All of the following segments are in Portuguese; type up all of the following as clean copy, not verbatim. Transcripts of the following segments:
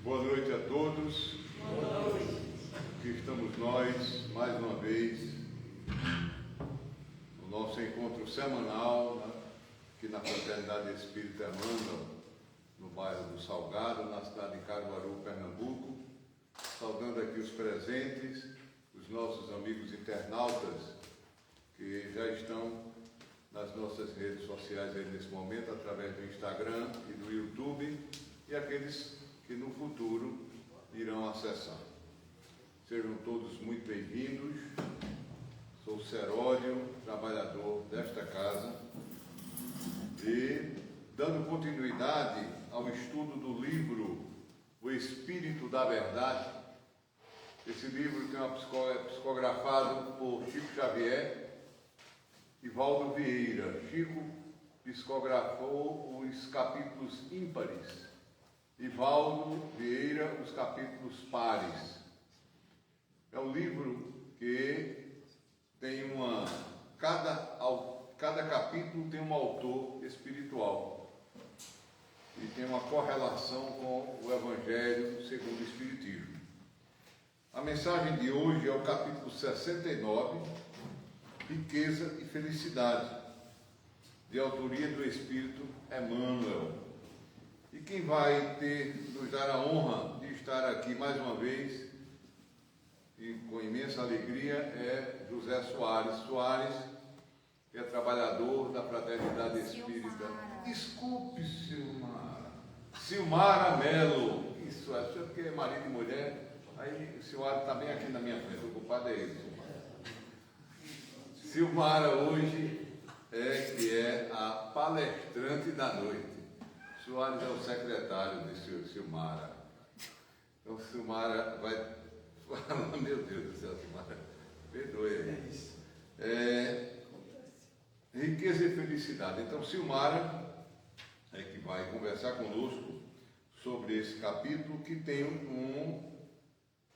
Boa noite a todos. Boa noite. Aqui estamos nós, mais uma vez, no nosso encontro semanal, né, aqui na Fraternidade Espírita Emmanuel, no bairro do Salgado, na cidade de Caruaru, Pernambuco. Saudando aqui os presentes, os nossos amigos internautas, que já estão nas nossas redes sociais aí nesse momento, através do Instagram e do YouTube, e aqueles que no futuro irão acessar. Sejam todos muito bem-vindos. Sou Seródio, trabalhador desta casa, e dando continuidade ao estudo do livro O Espírito da Verdade. Esse livro que é psicografado por Chico Xavier e Valdo Vieira. Chico psicografou os capítulos ímpares e Valdo Vieira os capítulos pares. É um livro que tem cada capítulo tem um autor espiritual e tem uma correlação com o Evangelho segundo o Espiritismo. A mensagem de hoje é o capítulo 69, Riqueza e Felicidade, de autoria do Espírito Emmanuel. E quem vai nos dar a honra de estar aqui mais uma vez, e com imensa alegria, é José Soares. Soares, que é trabalhador da Fraternidade Espírita. Desculpe, Silmara Melo. Isso é porque é marido e mulher. Aí o Silmara está bem aqui na minha frente, o culpado é ele. Silmara hoje que é a palestrante da noite. Soares é o secretário de Silmara. Então Silmara vai falar, meu Deus do céu, Silmara, perdoe aí. Riqueza e felicidade. Então Silmara é que vai conversar conosco sobre esse capítulo que tem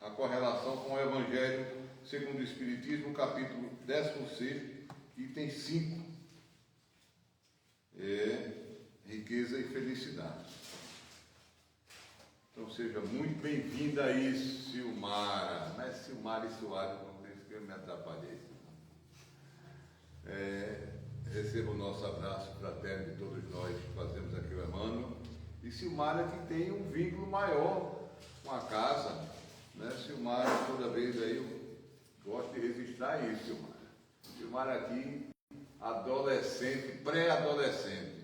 a correlação com o Evangelho segundo o Espiritismo, capítulo 16, item 5. Riqueza e felicidade. Então seja muito bem-vinda aí, Silmara. Não é Silmara e Soares, não tem que eu me atrapalhei. Receba o nosso abraço fraterno de todos nós que fazemos aqui o Emmanuel. E Silmara que tem um vínculo maior com a casa, né? Silmara, toda vez aí eu gosto de registrar isso, Silmara. Silmara aqui, adolescente, pré-adolescente.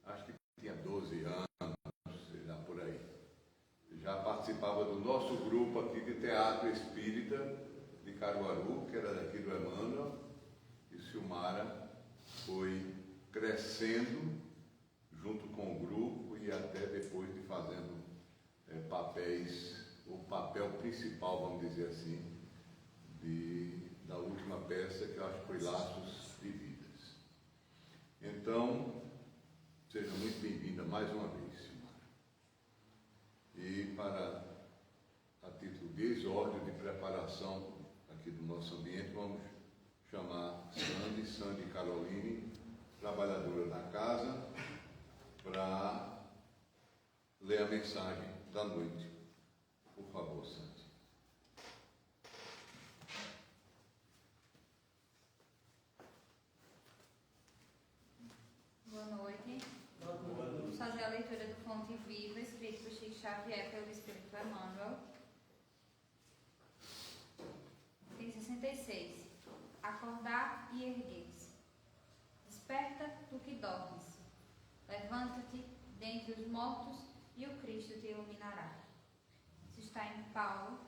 Acho que tinha 12 anos, sei lá, por aí. Já participava do nosso grupo aqui de teatro espírita de Caruaru, que era daqui do Emmanuel. E Silmara foi crescendo junto com o grupo e até depois de fazendo o papel principal, vamos dizer assim, da última peça, que eu acho que foi Laços de Vidas. Então, seja muito bem-vinda mais uma vez, Silmara. E a título de exórdio, de preparação aqui do nosso ambiente, vamos chamar Sandy Caroline, trabalhadora da casa, para ler a mensagem da noite. Por favor, Sandy. Boa noite. Vamos fazer a leitura do Fonte Viva, escrito por Chico Xavier pelo Espírito Emmanuel. Item 66. Acordar e erguer-se. Desperta tu que dormes. Levanta-te dentre os mortos e o Cristo te iluminará. Isso está em Paulo,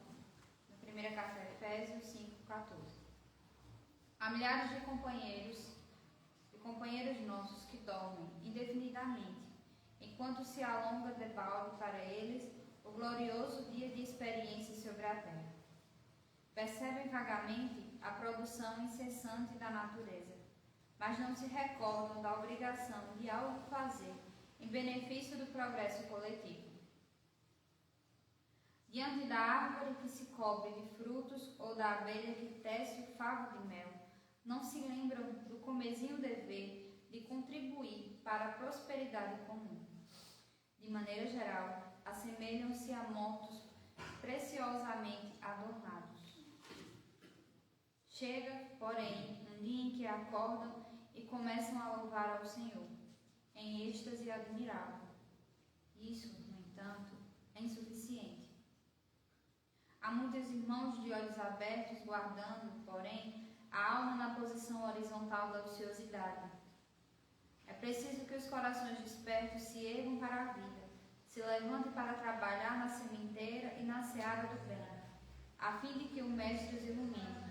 na primeira carta de Efésios 5:14. Há milhares de companheiros nossos que dormem indefinidamente, enquanto se alonga de balde para eles o glorioso dia de experiência sobre a terra. Percebem vagamente a produção incessante da natureza, mas não se recordam da obrigação de algo fazer em benefício do progresso coletivo. Diante da árvore que se cobre de frutos ou da abelha que tece o favo de mel, não se lembram do comezinho dever de contribuir para a prosperidade comum. De maneira geral, assemelham-se a mortos preciosamente adornados. Chega, porém, um dia em que acordam e começam a louvar ao Senhor, em êxtase admirável. Isso, no entanto, é insuficiente. Há muitos irmãos de olhos abertos guardando, porém, a alma na posição horizontal da ociosidade. É preciso que os corações despertos se ergam para a vida, se levantem para trabalhar na sementeira e na seara do bem, a fim de que o Mestre os ilumine.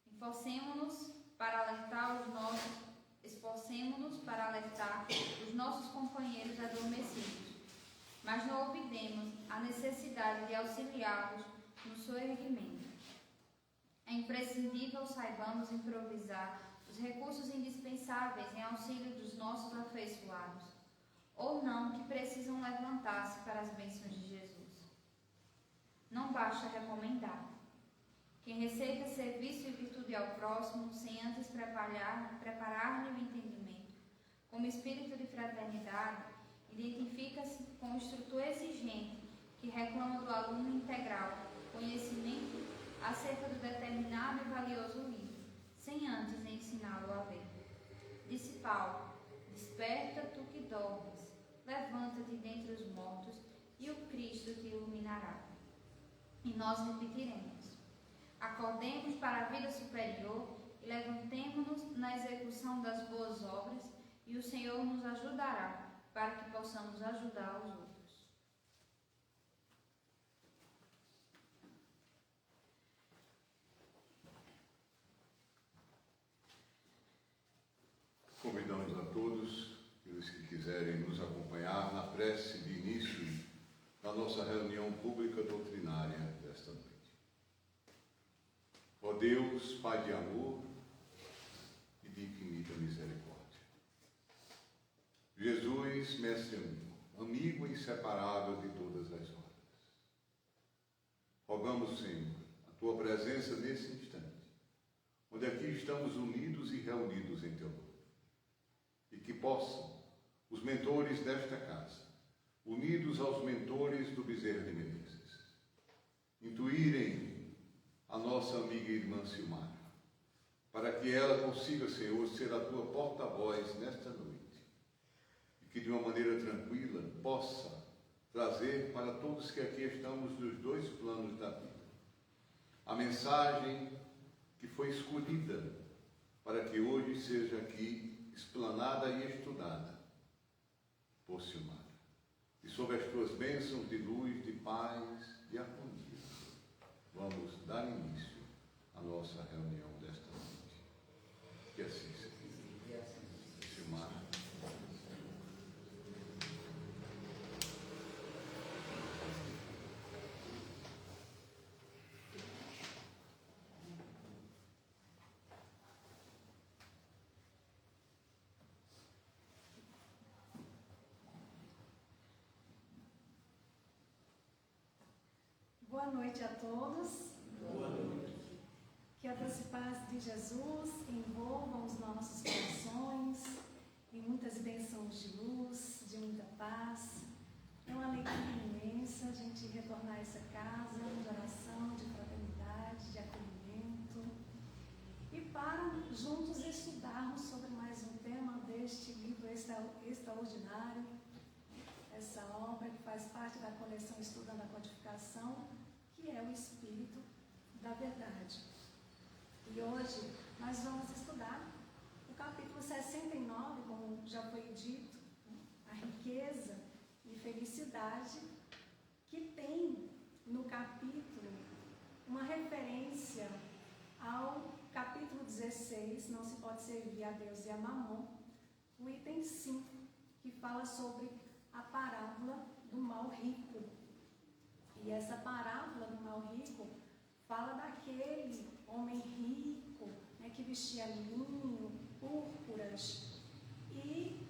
Esforcemo-nos para alertar os nossos companheiros adormecidos, mas não olvidemos a necessidade de auxiliá-los no seu erguimento. É imprescindível saibamos improvisar os recursos indispensáveis em auxílio dos nossos afeiçoados, ou não que precisam levantar-se para as bênçãos de Jesus. Não basta recomendar. Quem receita serviço e virtude ao próximo, sem antes preparar-lhe o entendimento, como espírito de fraternidade, identifica-se com o instrutor exigente que reclama do aluno integral conhecimento acerca do determinado e valioso livro, sem antes ensiná-lo a ver. Disse Paulo: desperta tu que dormes, levanta-te dentre os mortos e o Cristo te iluminará. E nós repetiremos: acordemos para a vida superior e levantemo-nos na execução das boas obras, e o Senhor nos ajudará para que possamos ajudar os outros. Convidamos a todos, aqueles que quiserem nos acompanhar na prece de início da nossa reunião pública doutrinária desta noite. Ó Deus, Pai de amor e de infinita misericórdia. Jesus, Mestre amigo inseparável de todas as horas. Rogamos, Senhor, a Tua presença nesse instante, onde aqui estamos unidos e reunidos em Teu nome. E que possam os mentores desta casa, unidos aos mentores do Bezerra de Menezes, intuírem a nossa amiga irmã Silmara, para que ela consiga, Senhor, ser a Tua porta-voz nesta noite, e que de uma maneira tranquila possa trazer para todos que aqui estamos dos dois planos da vida a mensagem que foi escolhida para que hoje seja aqui explanada e estudada por Silmara, e sob as Tuas bênçãos de luz, de paz, de harmonia, vamos dar início à nossa reunião desta noite. Que assim seja. Silmara. Boa noite a todos. Boa noite. Que a doce paz de Jesus envolva os nossos corações em muitas bênçãos de luz, de muita paz. É uma alegria imensa a gente retornar a essa casa de oração, de fraternidade, de acolhimento, e para juntos estudarmos sobre mais um tema deste livro extraordinário, essa obra que faz parte da coleção Estudando a Codificação, que é o Espírito da Verdade. E hoje nós vamos estudar o capítulo 69, como já foi dito, a riqueza e felicidade, que tem no capítulo uma referência ao capítulo 16, não se pode servir a Deus e a Mamon, o item 5, que fala sobre a parábola do mal rico. E essa parábola do mal rico fala daquele homem rico, né, que vestia linho, púrpuras, e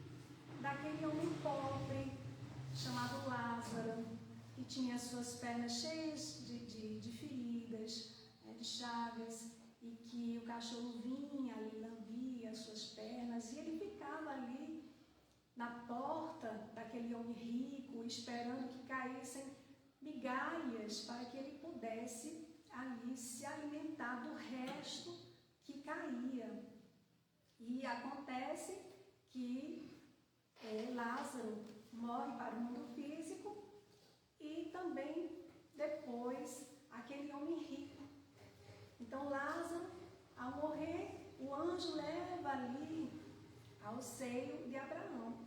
daquele homem pobre chamado Lázaro, que tinha suas pernas cheias de feridas, né, de chagas, e que o cachorro vinha e lambia as suas pernas, e ele ficava ali na porta daquele homem rico, esperando que caíssem migalhas para que ele pudesse ali se alimentar do resto que caía. E acontece que Lázaro morre para o mundo físico e também depois aquele homem rico. Então Lázaro, ao morrer, o anjo leva ali ao seio de Abraão.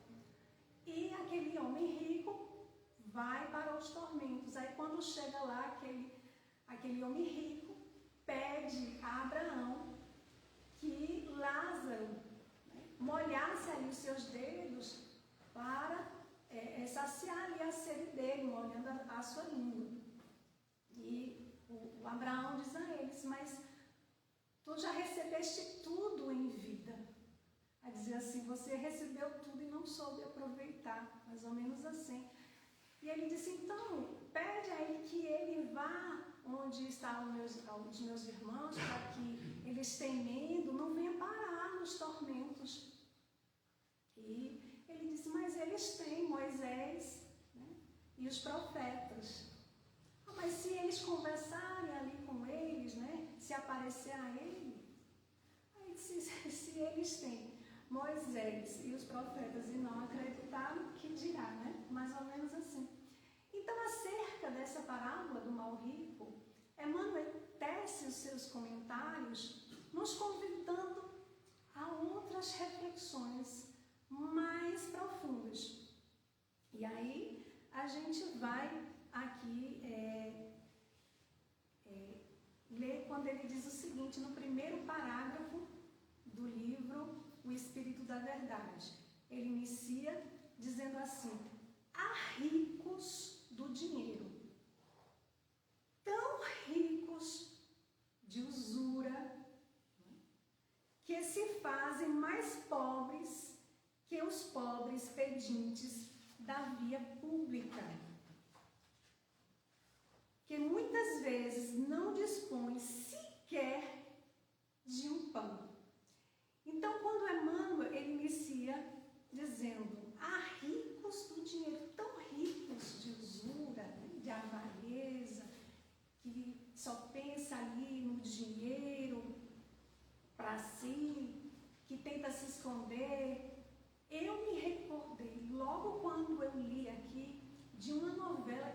E aquele homem rico vai para os tormentos. Aí quando chega lá, aquele homem rico pede a Abraão que Lázaro molhasse ali os seus dedos para saciar ali a sede dele, molhando a sua língua. E o Abraão diz a eles: mas tu já recebeste tudo em vida. A dizer assim, você recebeu tudo e não soube aproveitar, mais ou menos assim. E ele disse, então, pede a ele que ele vá onde estão os meus irmãos, para que eles, temendo, não venham parar nos tormentos. E ele disse, mas eles têm Moisés, né, e os profetas. Mas se eles conversarem ali com eles, né, se aparecer a ele, aí se eles têm Moisés e os profetas e não acreditaram, que dirá, né? Mais ou menos assim. Então, acerca dessa parábola do mal rico, Emmanuel tece os seus comentários, nos convidando a outras reflexões mais profundas. E aí, a gente vai aqui ler quando ele diz o seguinte, no primeiro parágrafo do livro O Espírito da Verdade. Ele inicia dizendo assim: há ricos do dinheiro, tão ricos de usura, que se fazem mais pobres que os pobres pedintes da via pública, que muitas vezes não dispõem sequer de um pão. Então, quando Emmanuel ele inicia dizendo, há ricos do dinheiro, tão ricos de usura, de avareza, que só pensa ali no dinheiro para si, que tenta se esconder. Eu me recordei, logo quando eu li aqui, de uma novela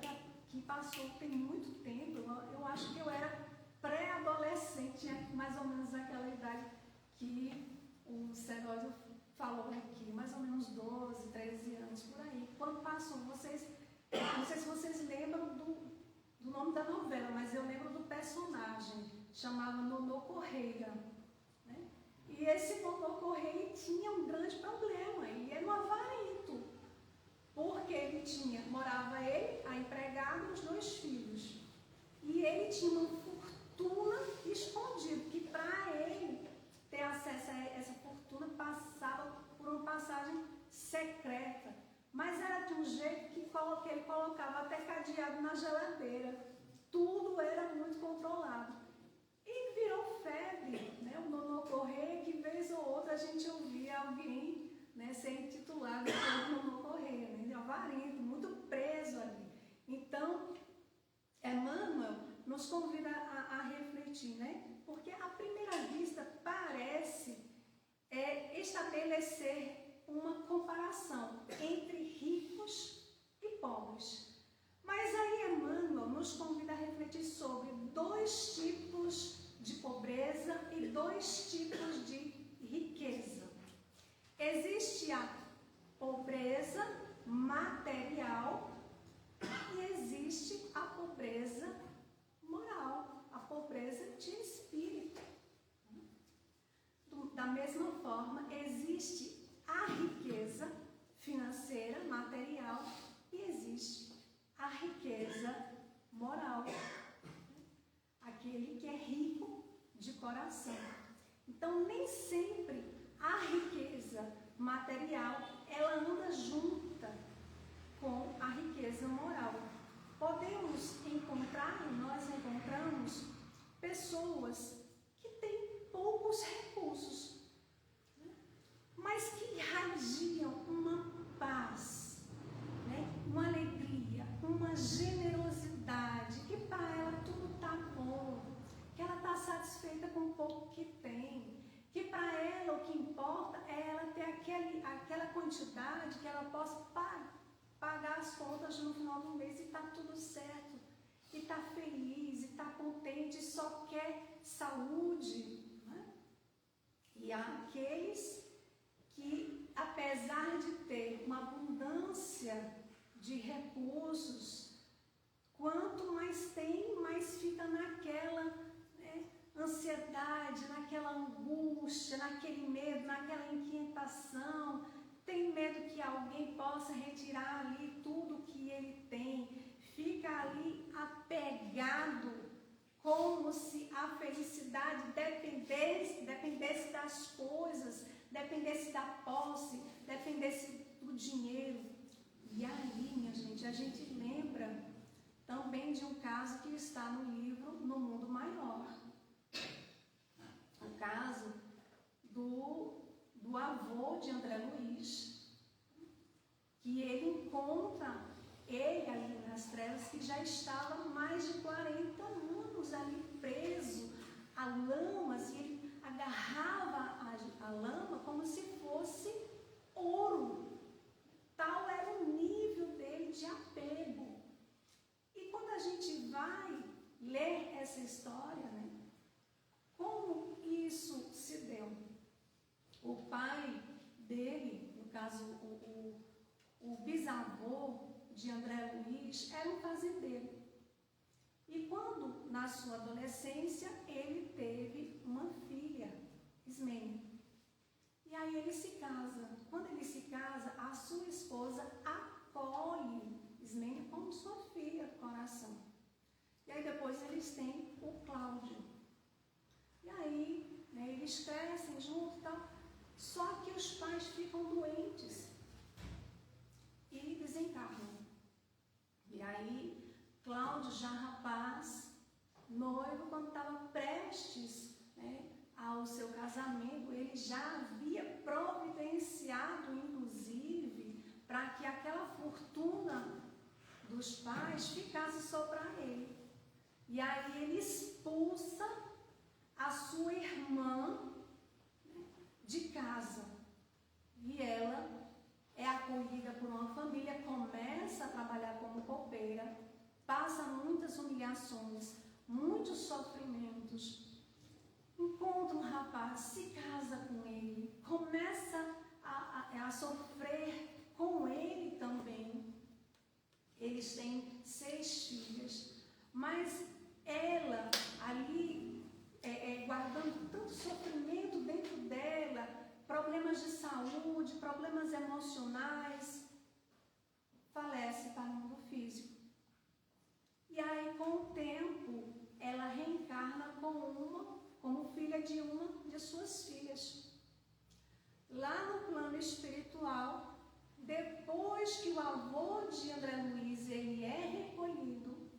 que passou tem muito tempo, eu acho que eu era pré-adolescente, mais ou menos naquela idade que o Cedósio falou aqui, mais ou menos 12, 13 anos, por aí. Quando passou, não sei se vocês lembram do nome da novela, mas eu lembro do personagem, chamava Nonô Correia, né? E esse Nonô Correia tinha um grande problema, ele era um avarento, porque morava ele, a empregada e os 2 filhos. E ele tinha uma fortuna escondida, que para ele ter acesso a essa fortuna passava por uma passagem secreta. Mas era de um jeito que ele colocava até cadeado na geladeira. Tudo era muito controlado. E virou febre, né? O Nonô Correia, que vez ou outra a gente ouvia alguém, né, ser intitulado como Nonô Correia, né? De avarento, muito preso ali. Então, Emmanuel nos convida a refletir, né? Porque à primeira vista parece estabelecer uma comparação entre ricos e pobres. Mas aí Emmanuel nos convida a refletir sobre 2 tipos de pobreza e 2 tipos de riqueza. Existe a pobreza material e existe a pobreza moral, a pobreza de espírito. Da mesma forma, existe a riqueza financeira, material, e existe a riqueza moral, aquele que é rico de coração. Então, nem sempre a riqueza material, ela anda junta com a riqueza moral. Nós encontramos pessoas que têm poucos recursos, né? importa é ela ter aquela quantidade que ela possa pagar as contas no final do mês e está tudo certo, e está feliz, e está contente, e só quer saúde, né? E há aqueles que, apesar de ter uma abundância de recursos, quanto mais tem, mais fica naquela, né, ansiedade, naquela angústia, naquele medo, naquela inquietação. Tem medo que alguém possa retirar ali tudo que ele tem. Fica ali apegado, como se a felicidade dependesse das coisas, dependesse da posse, dependesse do dinheiro. E aí, minha gente, a gente lembra também de um caso que está no livro No Mundo Maior. O caso do avô de André Luiz, que ele encontra ele ali nas trevas, que já estava há mais de 40 anos ali preso a lamas, e ele agarrava a lama como se fosse ouro. Tal era o nível dele de apego. E quando a gente vai ler essa história, né, como isso se deu? O pai dele, no caso o bisavô de André Luiz, era um fazendeiro. E quando, na sua adolescência, ele teve uma filha, Ismênia. E aí ele se casa. Quando ele se casa, a sua esposa acolhe Ismênia como sua filha do coração. E aí depois eles têm o Cláudio. E aí, né, eles crescem juntos e tal. Só que os pais ficam doentes e desencarnam. E aí, Cláudio, já rapaz, noivo, quando estava prestes, né, ao seu casamento, ele já havia providenciado, inclusive, para que aquela fortuna dos pais ficasse só para ele. E aí ele expulsa a sua irmã, né, de casa. E ela é acolhida por uma família, começa a trabalhar como copeira, passa muitas humilhações, muitos sofrimentos. Encontra um rapaz, se casa com ele, começa a sofrer com ele também. Eles têm 6 filhas, mas ela ali, guardando tanto sofrimento dentro dela, problemas de saúde, problemas emocionais, falece para o mundo físico. E aí, com o tempo, ela reencarna como filha de uma de suas filhas. Lá no plano espiritual, depois que o avô de André Luiz ele é recolhido,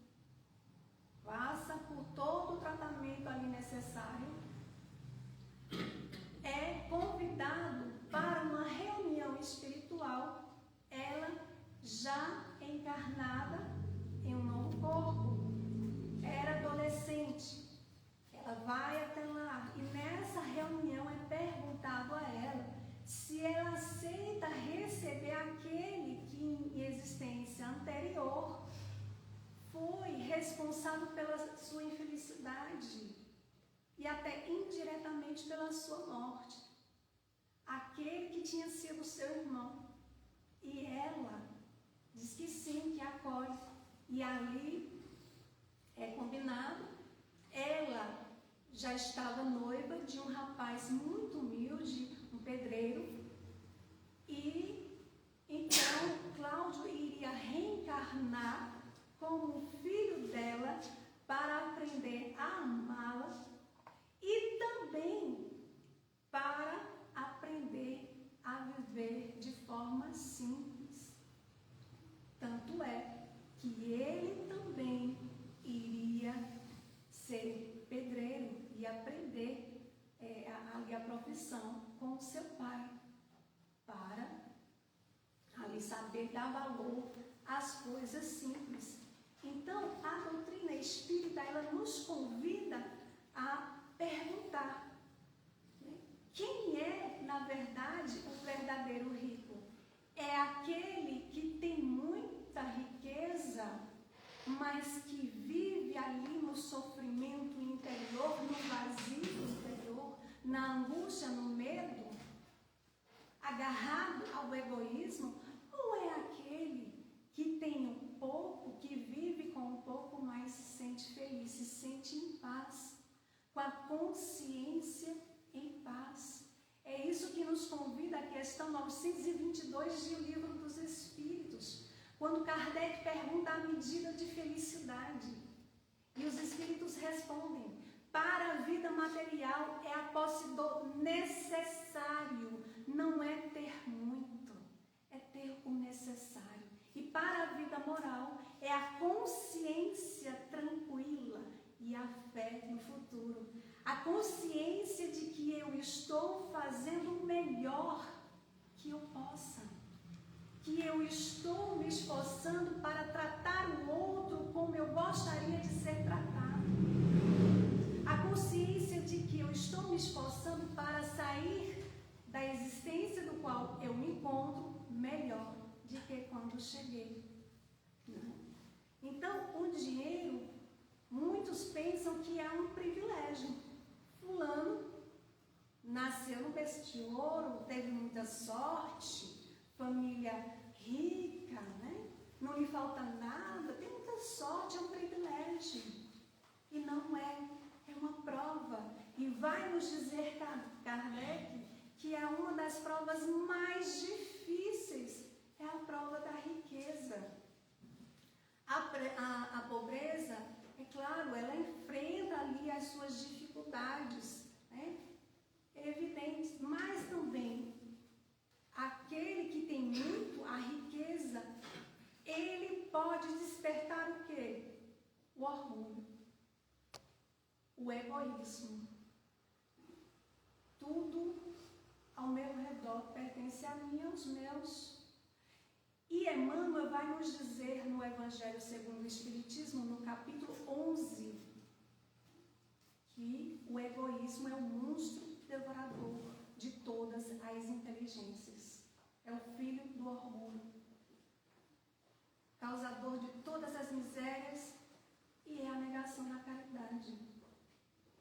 passa por todo o tratamento ali necessário, é convidado para uma reunião espiritual, ela já encarnada em um novo corpo, era adolescente. Ela vai até lá e nessa reunião é perguntado a ela se ela aceita receber aquele que em existência anterior foi responsável pela sua infelicidade e até indiretamente pela sua morte. Aquele que tinha sido seu irmão. E ela diz que sim, que acolhe. E ali é combinado, ela já estava noiva de um rapaz muito humilde, um pedreiro, e então Cláudio iria reencarnar como filho dela para aprender a amá-la e também para aprender a viver de forma simples. Tanto é que ele também iria ser pedreiro e aprender a profissão com seu pai, para ali saber dar valor às coisas simples. Então, a doutrina espírita, ela nos convida a perguntar, né, quem é, na verdade, verdadeiro rico? É aquele que tem muita riqueza, mas que vive ali no sofrimento interior, no vazio interior, na angústia, no medo, agarrado ao egoísmo? Ou é aquele que tem um pouco, que vive com um pouco, mas se sente feliz, se sente em paz, com a consciência em paz? É isso que nos convida a questão 922 de O Livro dos Espíritos, quando Kardec pergunta a medida de felicidade. E os Espíritos respondem: para a vida material é a posse do necessário, não é ter muito, é ter o necessário. E para a vida moral é a consciência tranquila e a fé no futuro. A consciência de que eu estou fazendo o melhor que eu possa, que eu estou me esforçando para tratar o outro como eu gostaria de ser tratado. A consciência de que eu estou me esforçando para sair da existência do qual eu me encontro melhor de que quando cheguei. Então, o dinheiro, muitos pensam que é um privilégio. Fulano nasceu no berço de ouro, teve muita sorte, família rica, né? Não lhe falta nada, tem muita sorte, é um privilégio. E não é, é uma prova. E vai nos dizer Kardec que é uma das provas mais difíceis, é a prova da riqueza. A pobreza, é claro, ela enfrenta ali as suas dificuldades, né? Evidentes, mas também aquele que tem muito, a riqueza, ele pode despertar o quê? O orgulho, o egoísmo. Tudo ao meu redor pertence a mim e aos meus. E Emmanuel vai nos dizer no Evangelho segundo o Espiritismo, no capítulo 11, que o egoísmo é o monstro devorador de todas as inteligências. É o filho do orgulho, causador de todas as misérias, e é a negação da caridade.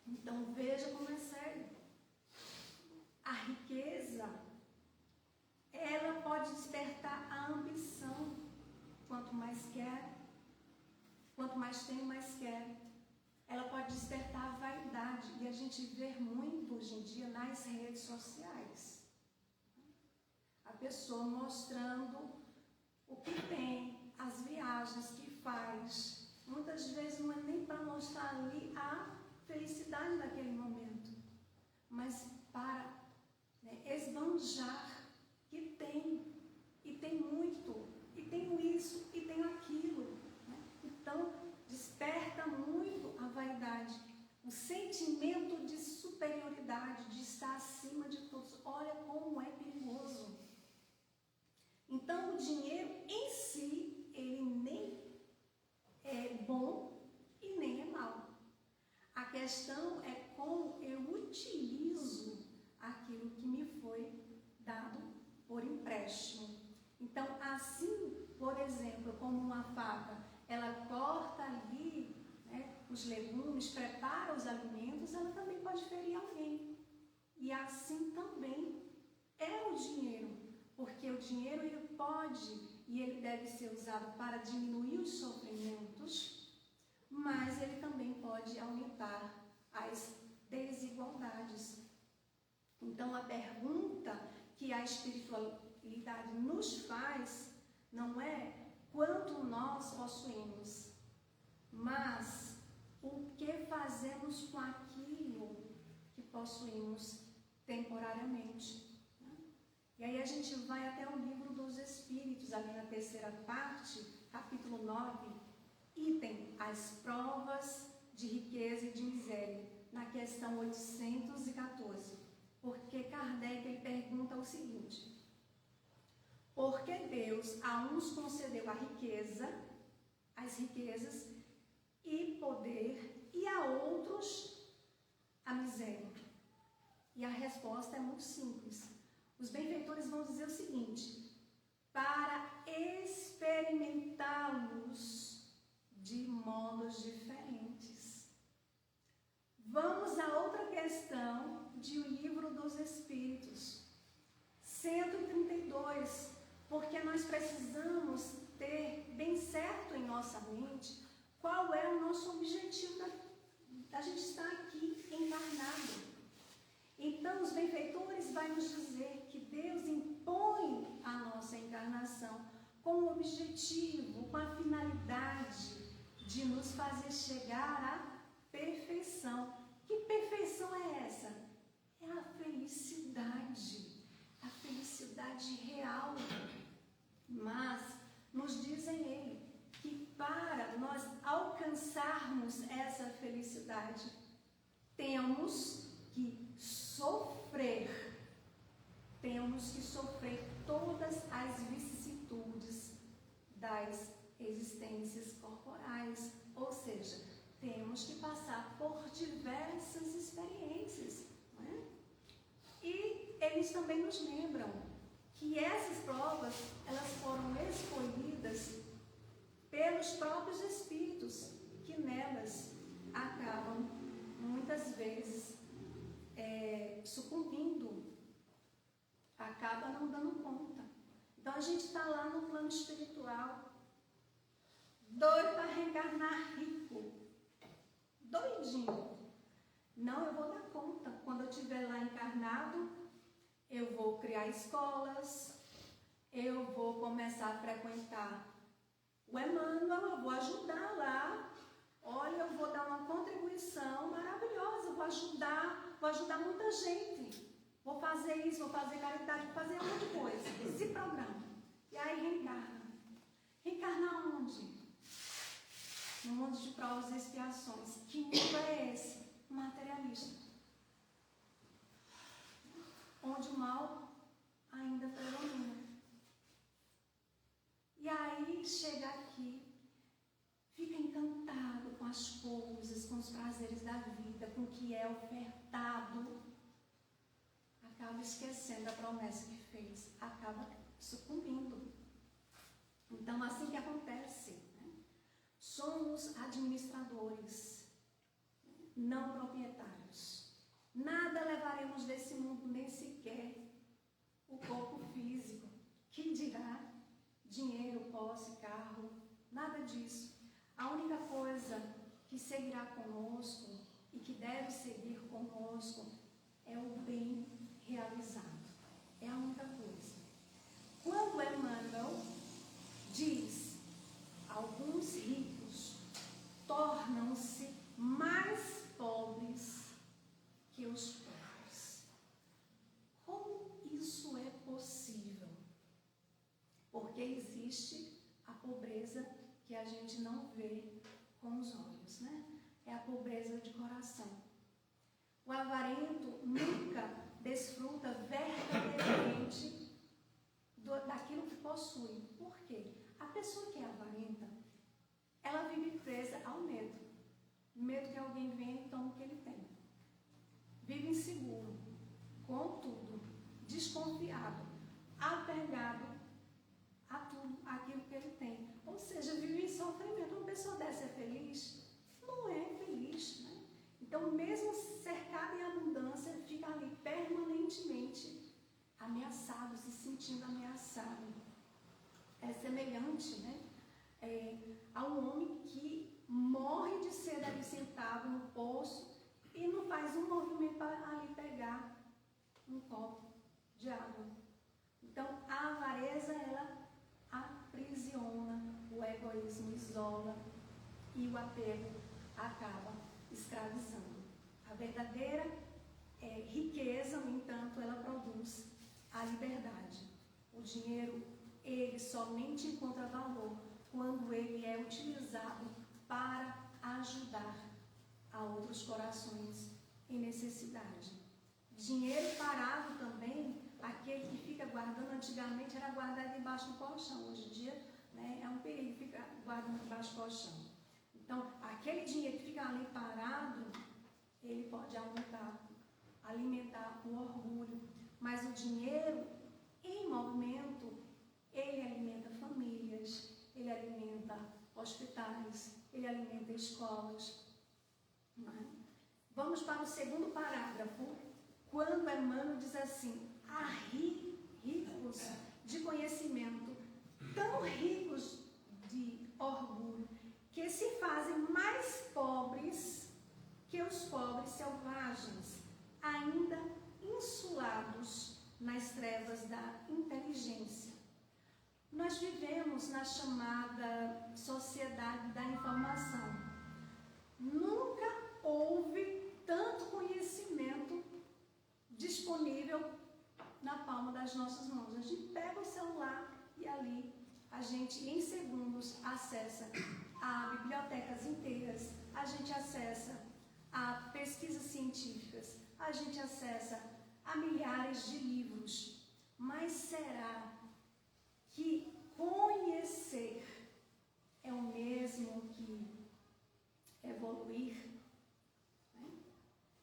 Então veja como é sério. A riqueza, ela pode despertar a ambição. Quanto mais quer, quanto mais tem, mais quer. Ela pode despertar a vaidade, e a gente vê muito hoje em dia nas redes sociais. A pessoa mostrando o que tem, as viagens que faz. Muitas vezes não é nem para mostrar ali a felicidade daquele momento, mas para esbanjar que tem, e tem muito, e tenho isso, e tenho aquilo. Então, desperta muito a vaidade, o sentimento de superioridade, de estar acima de todos. Olha como é perigoso. Então, o dinheiro em si, ele nem é bom e nem é mau. A questão é como eu utilizo aquilo que me foi dado por empréstimo. Então, assim, por exemplo, como uma faca, ela corta ali, né, os legumes, prepara os alimentos, ela também pode ferir alguém. E assim também é o dinheiro, porque o dinheiro ele pode e ele deve ser usado para diminuir os sofrimentos, mas ele também pode aumentar as desigualdades. Então, a pergunta que a espiritualidade nos faz não é quanto nós possuímos, mas o que fazemos com aquilo que possuímos temporariamente. E aí a gente vai até o Livro dos Espíritos, ali na terceira parte, capítulo 9, item, as provas de riqueza e de miséria, na questão 814. Porque Kardec ele pergunta o seguinte: por que Deus a uns concedeu a riqueza, as riquezas e poder, e a outros a miséria? E a resposta é muito simples. Os benfeitores vão dizer o seguinte: para experimentá-los de modos diferentes. Vamos a outra questão de O Livro dos Espíritos, 132, porque nós precisamos ter bem certo em nossa mente qual é o nosso objetivo da gente estar aqui encarnado. Então, os benfeitores vão nos dizer que Deus impõe a nossa encarnação com o objetivo, com a finalidade de nos fazer chegar à perfeição. Que perfeição é essa? É a felicidade real. Mas nos dizem ele que para nós alcançarmos essa felicidade, temos que sofrer todas as vicissitudes das existências corporais, ou seja, temos que passar por diversas experiências, não é? E eles também nos lembram que essas provas, elas foram escolhidas pelos próprios espíritos, que nelas acabam muitas vezes sucumbindo, acaba não dando conta. Então a gente está lá no plano espiritual, doido para reencarnar rico, doidinho. Não, eu vou dar conta. Quando eu estiver lá encarnado, eu vou criar escolas, eu vou começar a frequentar o Emmanuel, eu vou ajudar lá. Olha, eu vou dar uma contribuição maravilhosa, eu vou ajudar muita gente. Vou fazer isso, vou fazer caridade, vou fazer um monte de coisa. Se programa. E aí reencarna. Reencarna onde? Num mundo de provas e expiações. Que mundo é esse? Materialista. Onde o mal ainda predomina. E aí chega aqui, fica encantado com as coisas, com os prazeres da vida, com o que é ofertado. Acaba esquecendo a promessa que fez, acaba sucumbindo. Então, assim que acontece, né? Somos administradores, não proprietários. Nada levaremos desse mundo, nem sequer o corpo físico. Que dirá dinheiro, posse, carro, nada disso. A única coisa que seguirá conosco e que deve seguir conosco é o bem realizado. É a única coisa. Quando Emmanuel diz, alguns ricos tornam-se mais pobres que os pobres. Como isso é possível? Porque existe a pobreza que a gente não vê com os olhos, né? É a pobreza de coração. O avarento nunca desfruta verdadeiramente daquilo que possui. Por quê? A pessoa que é avarenta, ela vive presa ao medo. Medo que alguém venha e tome o que ele tem. Vive inseguro, contudo, desconfiado, apegado a tudo aquilo que ele tem. Ou seja, vive em sofrimento. Uma pessoa dessa é feliz? Não é feliz, né? Então, mesmo cercado em abundância, ele fica ali permanentemente ameaçado, se sentindo ameaçado. É semelhante, né, a um homem que morre de sede ali sentado no poço e não faz um movimento para ali pegar um copo de água. Então, a avareza, ela aprisiona, o egoísmo isola e o apego acaba escravizando. A verdadeira riqueza, no entanto, ela produz a liberdade. O dinheiro, ele somente encontra valor quando ele é utilizado para ajudar a outros corações em necessidade. Dinheiro parado também, aquele que fica guardando, antigamente era guardado debaixo do colchão, hoje em dia, né, é um perigo ficar guardando debaixo do colchão. Então, aquele dinheiro que fica ali parado, ele pode alimentar o orgulho. Mas o dinheiro em movimento, ele alimenta famílias, ele alimenta hospitais, ele alimenta escolas. Não é? Vamos para o segundo parágrafo, quando Emmanuel diz assim: há ricos de conhecimento, tão ricos de orgulho, que se fazem mais pobres que os pobres selvagens, ainda insulados nas trevas da inteligência. Nós vivemos na chamada sociedade da informação. Nunca houve tanto conhecimento disponível na palma das nossas mãos. A gente pega o celular e ali a gente, em segundos, acessa a bibliotecas inteiras, a gente acessa a pesquisas científicas, a gente acessa a milhares de livros. Mas será que conhecer é o mesmo que evoluir?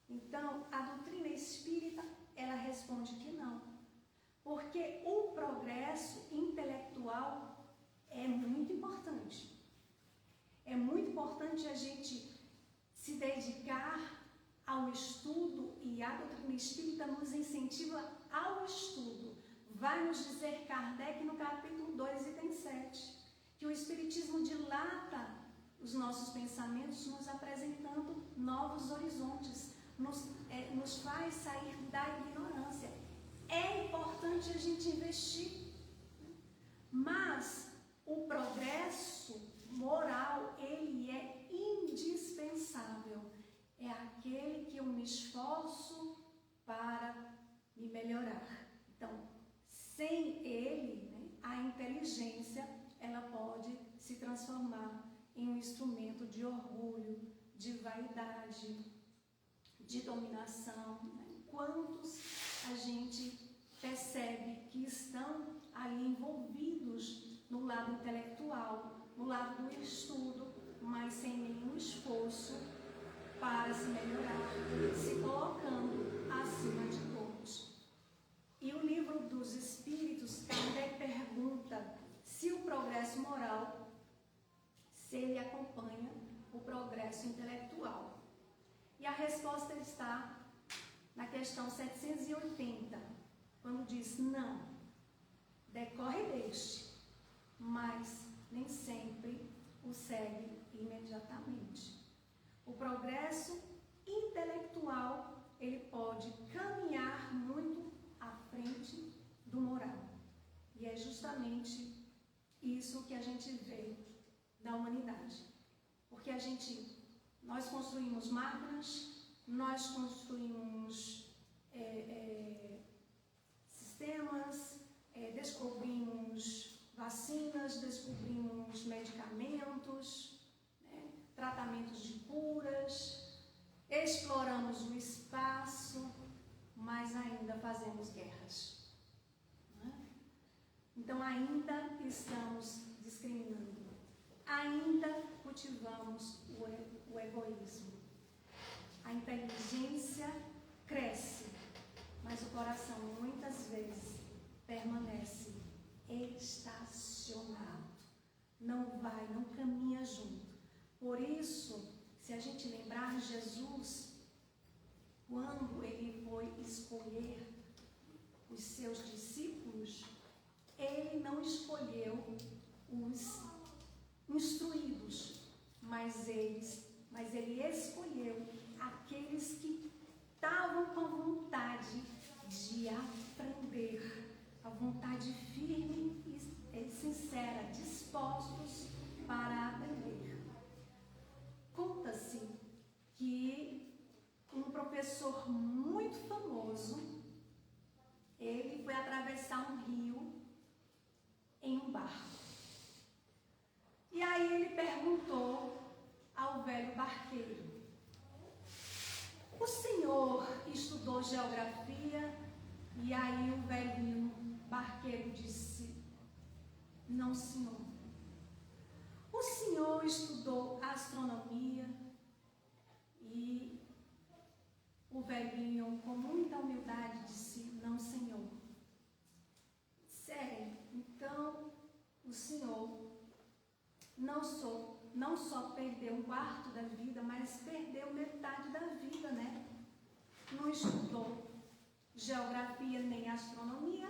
Então, a doutrina espírita, ela responde que não. Porque o progresso intelectual é muito importante. É muito importante a gente se dedicar ao estudo, e a doutrina espírita nos incentiva ao estudo. Vai nos dizer Kardec no capítulo 2, item 7, que o espiritismo dilata os nossos pensamentos, nos apresentando novos horizontes, nos faz sair da ignorância. É importante a gente investir, mas o progresso moral, ele é indispensável. É aquele que eu me esforço para me melhorar. Então, sem ele, a inteligência, ela pode se transformar em um instrumento de orgulho, de vaidade, de dominação. Quantos a gente percebe que estão ali envolvidos no lado intelectual, no lado do estudo, mas sem nenhum esforço para se melhorar, se colocando acima de todos. E o livro dos Espíritos, Kardec pergunta se o progresso moral, se ele acompanha o progresso intelectual. E a resposta está na questão 780, quando diz: não, decorre deste, mas nem sempre o segue imediatamente. O progresso intelectual, ele pode caminhar muito à frente do moral. E é justamente isso que a gente vê da humanidade. Porque nós construímos máquinas, nós construímos sistemas, descobrimos vacinas, descobrimos medicamentos, tratamentos de curas, exploramos o espaço, mas ainda fazemos guerras. Então ainda estamos discriminando, ainda cultivamos o egoísmo. A inteligência cresce, mas o coração muitas vezes permanece estacionado, não caminha junto. Por isso, se a gente lembrar Jesus, quando ele foi escolher os seus discípulos, ele não escolheu os instruídos, mas ele escolheu aqueles que estavam com vontade de aprender, a vontade firme e sincera, dispostos para aprender. Conta-se que um professor muito famoso, ele foi atravessar um rio em um barco. E aí ele perguntou ao velho barqueiro: o senhor estudou geografia? E aí o velhinho barqueiro disse: não, senhor. O senhor estudou astronomia? E o o velhinho, com muita humildade, disse: não, Senhor. Sério, então o Senhor não só perdeu um quarto da vida, mas perdeu metade da vida, né? Não estudou geografia nem astronomia.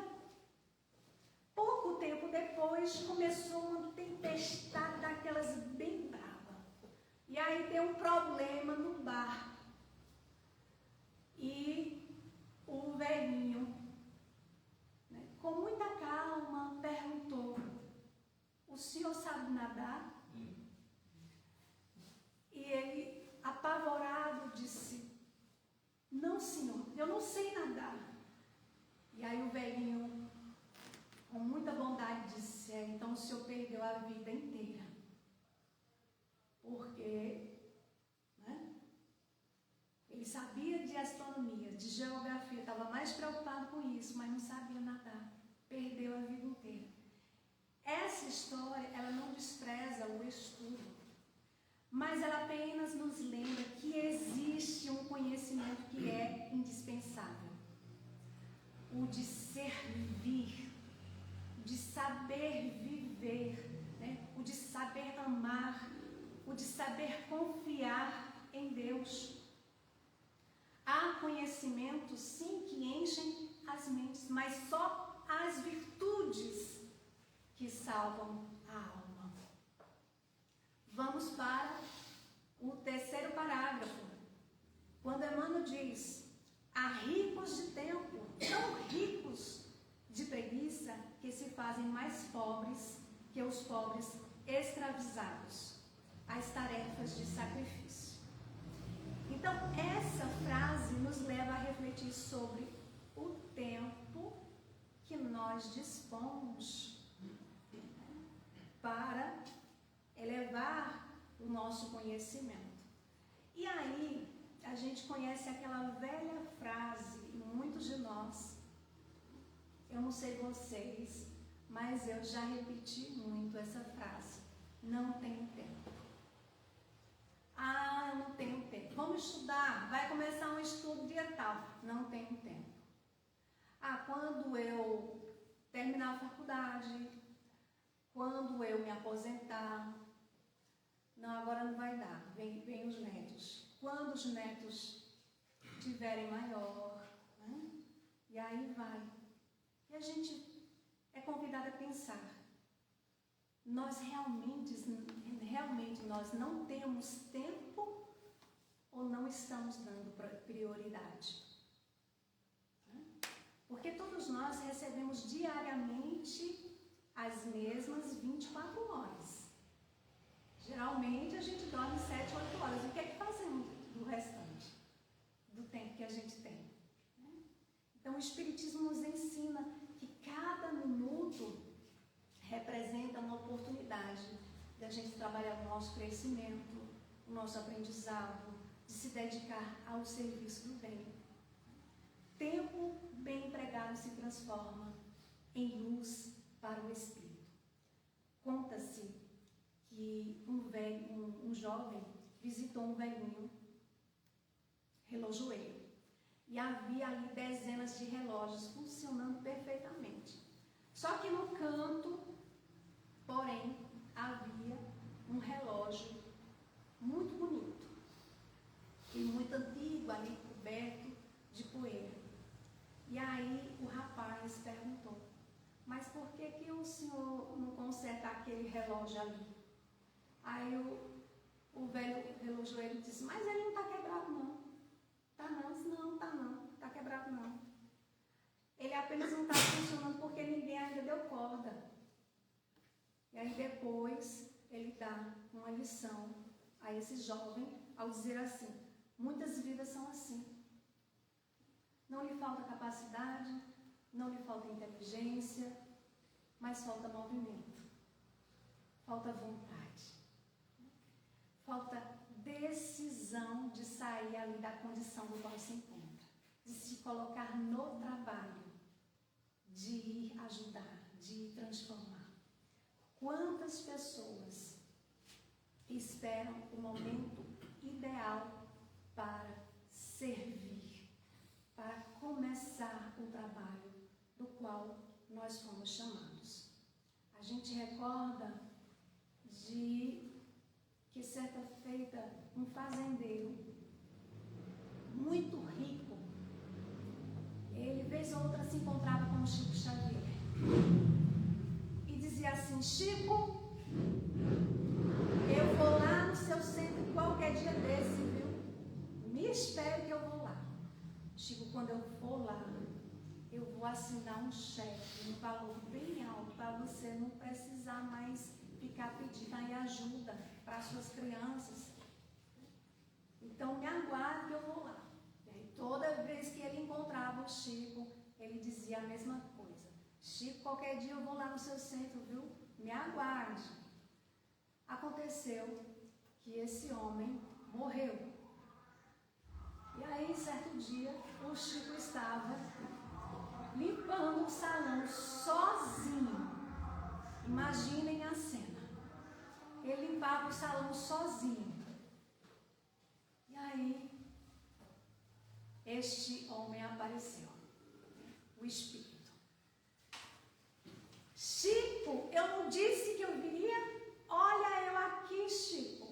Pouco tempo depois começou uma tempestade daquelas bem brava. E aí deu um problema no barco. E o velhinho, né, com muita calma, perguntou: o senhor sabe nadar? E ele, apavorado, disse: não, senhor, eu não sei nadar. E aí o velhinho, com muita bondade, disse: então o senhor perdeu a vida inteira. Porque, né, ele sabia de astronomia, de geografia, estava mais preocupado com isso, mas não sabia nadar. Perdeu a vida inteira. Essa história, ela não despreza o estudo, mas ela apenas nos lembra que existe um conhecimento que é indispensável. O de servir, de saber viver, né? O de saber amar, o de saber confiar em Deus. Há conhecimentos, sim, que enchem as mentes, mas só as virtudes que salvam a alma. Vamos para o terceiro parágrafo. Quando Emmanuel diz: há ricos de tempo, tão ricos de preguiça, que se fazem mais pobres que os pobres escravizados às tarefas de sacrifício. Então, essa frase nos leva a refletir sobre o tempo que nós dispomos para elevar o nosso conhecimento. E aí, a gente conhece aquela velha frase, e muitos de nós, eu não sei vocês, mas eu já repeti muito essa frase: não tenho tempo. Ah, eu não tenho tempo. Vamos estudar, vai começar um estudo dia tal. Não tenho tempo. Ah, quando eu terminar a faculdade, quando eu me aposentar, não, agora não vai dar, vem os netos. Quando os netos tiverem maior, né? E aí vai. E a gente é convidado a pensar: nós realmente nós não temos tempo ou não estamos dando prioridade? Porque todos nós recebemos diariamente as mesmas 24 horas. Geralmente a gente dorme 7, 8 horas. O que é que fazemos do restante do tempo que a gente tem? Então o Espiritismo nos ensina que cada minuto representa uma oportunidade de a gente trabalhar o nosso crescimento, o nosso aprendizado, de se dedicar ao serviço do bem. Tempo bem empregado se transforma em luz para o espírito. Conta-se que um jovem visitou um velhinho relojoeiro e havia ali dezenas de relógios funcionando perfeitamente. Só que no canto, porém, havia um relógio muito bonito e muito antigo ali, coberto de poeira. E aí o rapaz perguntou: mas por que o senhor não conserta aquele relógio ali? Aí o velho relojoeiro disse: mas ele não está quebrado não. Tá não? Disse: não, tá não, está quebrado não. Ele apenas não está funcionando porque ninguém ainda deu corda. E aí depois ele dá uma lição a esse jovem ao dizer assim: muitas vidas são assim. Não lhe falta capacidade, não lhe falta inteligência, mas falta movimento, falta vontade, falta decisão de sair ali da condição do qual se encontra, de se colocar no trabalho, de ir ajudar, de ir transformar. Quantas pessoas esperam o momento ideal para servir, realizar o trabalho do qual nós fomos chamados. A gente recorda de que certa feita um fazendeiro muito rico, ele vez ou outra se encontrava com o Chico Xavier e dizia assim: Chico, eu vou lá no seu centro qualquer dia desse, viu? Me espere que eu vou lá. Chico, quando eu for lá, eu vou assinar um cheque, um valor bem alto, para você não precisar mais ficar pedindo aí ajuda para suas crianças. Então me aguarde que eu vou lá. E aí, toda vez que ele encontrava o Chico, ele dizia a mesma coisa: Chico, qualquer dia eu vou lá no seu centro, viu? Me aguarde. Aconteceu que esse homem morreu. E aí, certo dia, o Chico estava limpando o salão sozinho. Imaginem a cena. Ele limpava o salão sozinho. E aí, este homem apareceu, o espírito. Chico, eu não disse que eu viria? Olha eu aqui, Chico.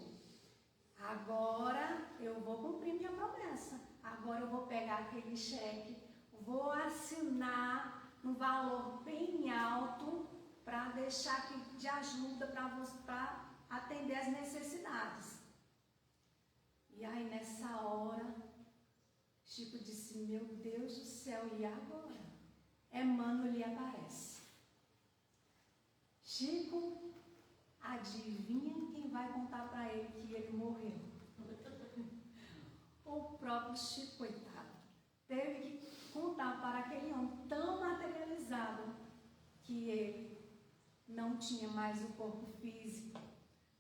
Agora eu vou cumprir minha promessa. Agora eu vou pegar aquele cheque, vou assinar um valor bem alto para deixar aqui de ajuda para atender as necessidades. E aí nessa hora, Chico disse: meu Deus do céu, e agora? Emmanuel lhe aparece. Chico, adivinha quem vai contar para ele que ele morreu? O próprio Chico, coitado, teve que contar para aquele homem tão materializado que ele não tinha mais o corpo físico,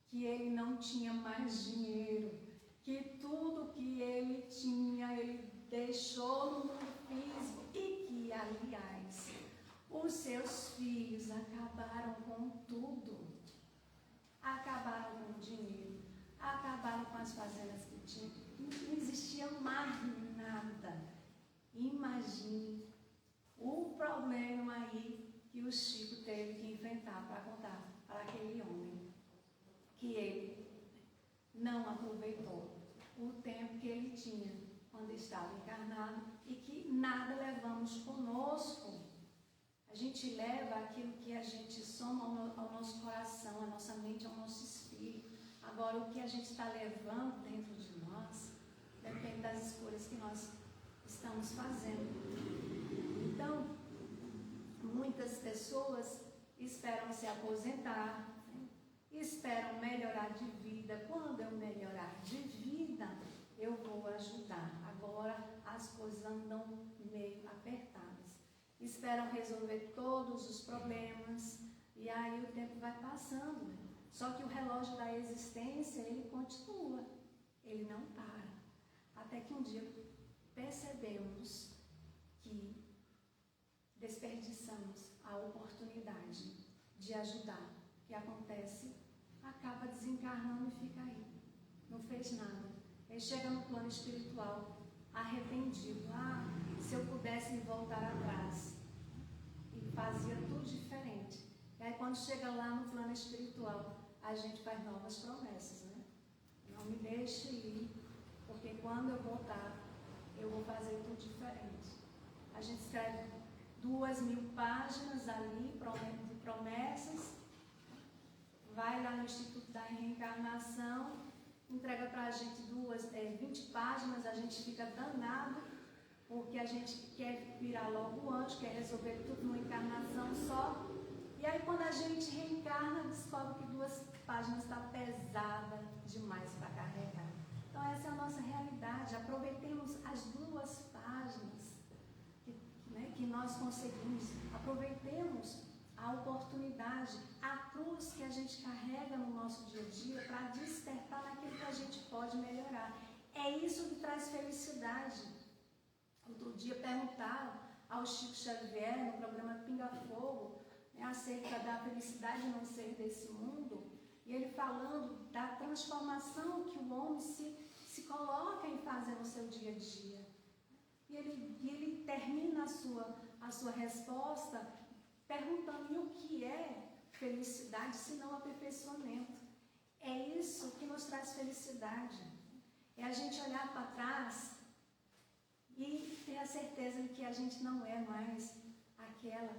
que ele não tinha mais dinheiro, que tudo que ele tinha ele deixou no mundo físico e que, aliás, os seus filhos acabaram com tudo. Acabaram com o dinheiro, acabaram com as fazendas que tinham, não existia mais nada. Imagine o problema aí que o Chico teve que enfrentar para contar para aquele homem que ele não aproveitou o tempo que ele tinha quando estava encarnado e que nada levamos conosco. A gente leva aquilo que a gente soma ao nosso coração, à nossa mente, ao nosso espírito. Agora, o que a gente está levando dentro de nós depende das escolhas que nós estamos fazendo. Então, muitas pessoas esperam se aposentar, esperam melhorar de vida. Quando eu melhorar de vida, eu vou ajudar. Agora, as coisas andam meio apertadas. Esperam resolver todos os problemas e aí o tempo vai passando. Só que o relógio da existência, ele continua, ele não para. Até que um dia percebemos que desperdiçamos a oportunidade de ajudar. O que acontece? Acaba desencarnando e fica aí. Não fez nada. Ele chega no plano espiritual arrependido. Se eu pudesse voltar atrás. E fazia tudo diferente. E aí quando chega lá no plano espiritual, a gente faz novas promessas, né? Não me deixe ir, porque quando eu voltar, eu vou fazer tudo diferente. A gente escreve 2.000 páginas ali de promessas, vai lá no Instituto da Reencarnação, entrega para a gente 20 páginas, a gente fica danado, porque a gente quer virar logo o anjo, quer resolver tudo numa encarnação só. E aí quando a gente reencarna, descobre que 2 páginas está pesada demais para carregar. Então essa é a nossa realidade. Aproveitemos as 2 páginas que nós conseguimos. Aproveitemos a oportunidade, a cruz que a gente carrega no nosso dia a dia para despertar naquilo que a gente pode melhorar. É isso que traz felicidade. Outro dia perguntaram ao Chico Xavier, no programa Pinga Fogo, acerca da felicidade não ser desse mundo, e ele falando da transformação que o homem se coloca em fazer no seu dia a dia. E ele termina a sua resposta perguntando: e o que é felicidade se não aperfeiçoamento? É isso que nos traz felicidade. É a gente olhar para trás e ter a certeza de que a gente não é mais aquela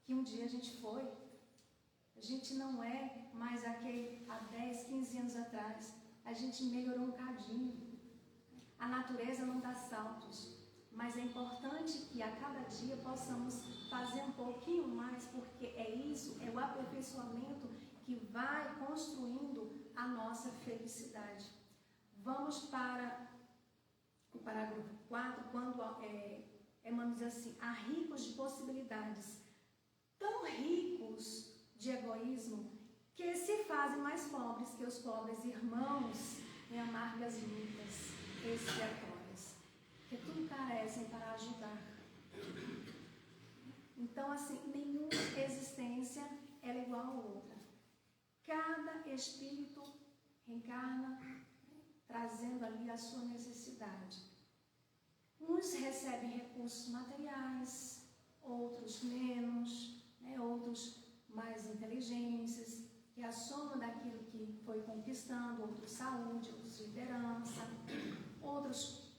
que um dia a gente foi. A gente não é mais aquele há 10, 15 anos atrás. A gente melhorou um bocadinho. A natureza não dá saltos, mas é importante que a cada dia possamos fazer um pouquinho mais, porque é isso, é o aperfeiçoamento que vai construindo a nossa felicidade. Vamos para o parágrafo 4, quando Emmanuel diz assim: há ricos de possibilidades, tão ricos de egoísmo, que se fazem mais pobres que os pobres irmãos em amargas lutas expiatórias, que tudo carecem para ajudar. Então, assim, nenhuma existência é igual a outra. Cada espírito reencarna trazendo ali a sua necessidade. Uns recebem recursos materiais, outros menos, outros mais inteligências, que é a soma daquilo que foi conquistando, outros saúde, outros liderança, outros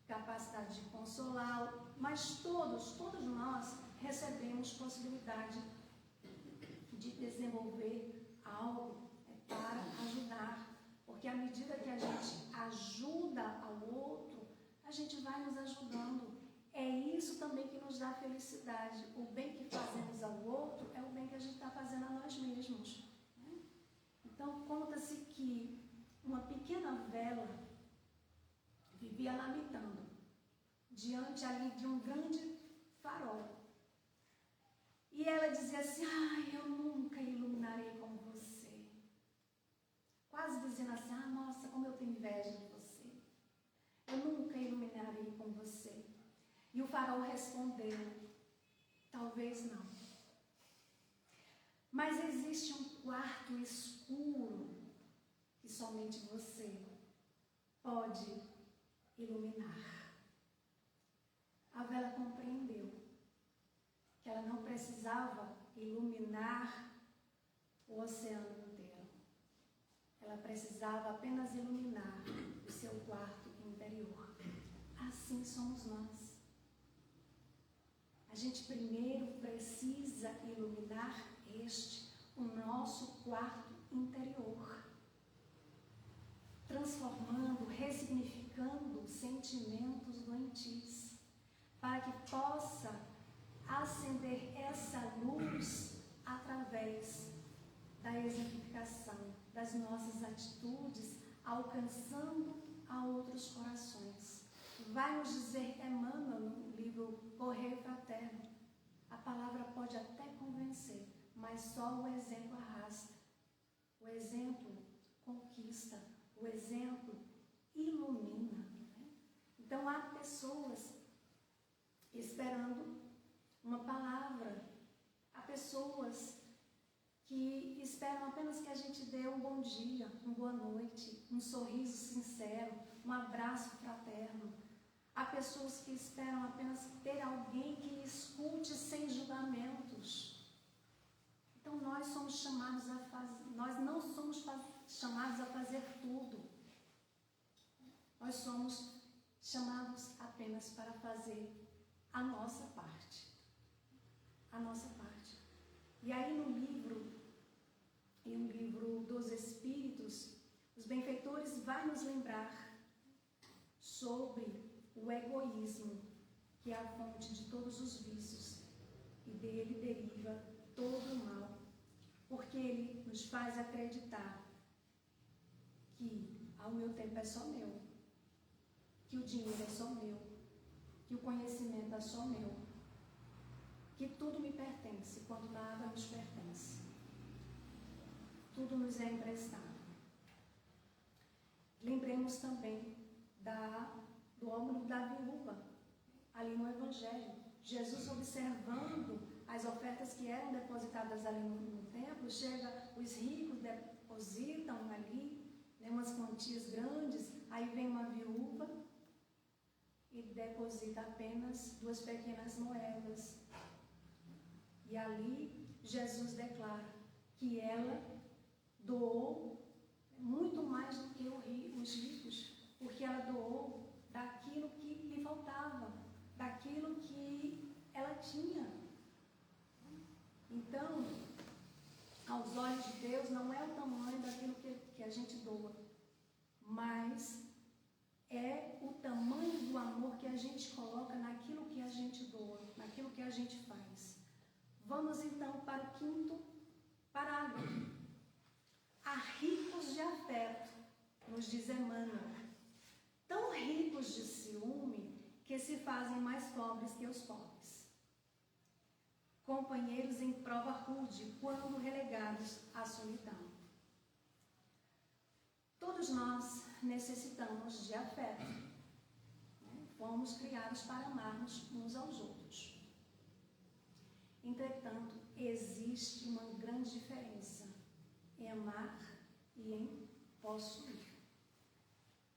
capacidade de consolar, mas todos nós recebemos possibilidade de desenvolver algo para ajudar, porque à medida que a gente ajuda ao outro, a gente vai nos ajudando. É isso também que nos dá felicidade. O bem que fazemos ao outro é o bem que a gente está fazendo a nós mesmos. Então, conta-se que uma pequena vela vivia lamentando diante ali de um grande farol. E ela dizia assim: ai, eu nunca iluminarei como você. Quase dizendo assim: ah, nossa, como eu tenho inveja de você. Eu nunca iluminarei como você. E o farol respondeu: talvez não. Mas existe um quarto escuro que somente você pode iluminar. A vela compreendeu que ela não precisava iluminar o oceano inteiro. Ela precisava apenas iluminar o seu quarto interior. Assim somos nós. A gente primeiro precisa iluminar o nosso quarto interior, transformando, ressignificando sentimentos doentios, para que possa acender essa luz através da exemplificação das nossas atitudes, alcançando a outros corações. Vai nos dizer Emmanuel no livro Correio Fraterno: a palavra pode até convencer, mas só o exemplo arrasta. O exemplo conquista, o exemplo ilumina. Então há pessoas esperando uma palavra, há pessoas que esperam apenas que a gente dê um bom dia, uma boa noite, um sorriso sincero, um abraço fraterno. Há pessoas que esperam apenas ter alguém que escute sem julgamentos. Então nós somos chamados a fazer, nós não somos chamados a fazer tudo. Nós somos chamados apenas para fazer a nossa parte. A nossa parte. E aí no livro dos Espíritos, os benfeitores vai nos lembrar sobre o egoísmo, que é a fonte de todos os vícios, e dele deriva todo o mal, porque ele nos faz acreditar que o meu tempo é só meu, que o dinheiro é só meu, que o conhecimento é só meu, que tudo me pertence, quando nada nos pertence. Tudo nos é emprestado. Lembremos também do ómulo da viúva, ali no Evangelho. Jesus, observando as ofertas que eram depositadas ali no templo, chega, os ricos depositam ali umas quantias grandes, aí vem uma viúva e deposita apenas 2 pequenas moedas. E ali Jesus declara que ela doou muito mais do que os ricos, porque ela doou daquilo que lhe faltava, daquilo que ela tinha. Então, aos olhos de Deus, não é o tamanho daquilo que a gente doa, mas é o tamanho do amor que a gente coloca naquilo que a gente doa, naquilo que a gente faz. Vamos então para o 5º parágrafo. Há ricos de afeto, nos diz Emmanuel, tão ricos de ciúme que se fazem mais pobres que os pobres. Companheiros em prova rude, quando relegados à solidão. Todos nós necessitamos de afeto. Fomos criados para amarmos uns aos outros. Entretanto, existe uma grande diferença em amar e em possuir.